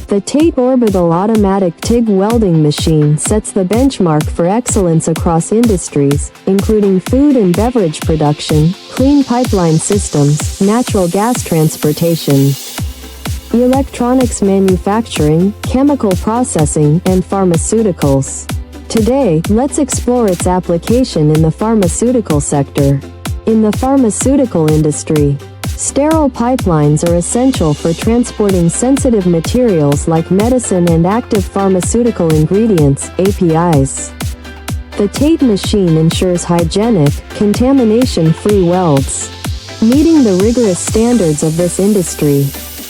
The TATE Orbital automatic TIG welding machine sets the benchmark for excellence across industries, including food and beverage production, clean pipeline systems, natural gas transportation, electronics manufacturing, chemical processing, and pharmaceuticals. Today, let's explore its application in the pharmaceutical sector. In the pharmaceutical industry, sterile pipelines are essential for transporting sensitive materials like medicine and active pharmaceutical ingredients, APIs. The TATE machine ensures hygienic, contamination-free welds, meeting the rigorous standards of this industry.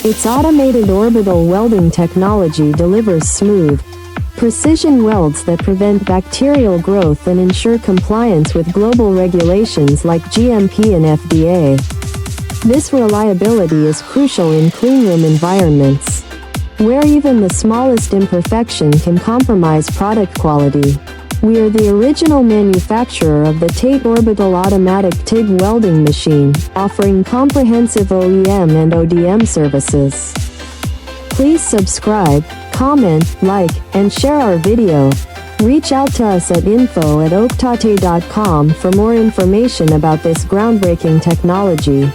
Its automated orbital welding technology delivers smooth, precision welds that prevent bacterial growth and ensure compliance with global regulations like GMP and FDA. This reliability is crucial in cleanroom environments, where even the smallest imperfection can compromise product quality. We are the original manufacturer of the TATE Orbital automatic TIG welding machine, offering comprehensive OEM and ODM services. Please subscribe, comment, like, and share our video. Reach out to us at info@oaktate.com for more information about this groundbreaking technology.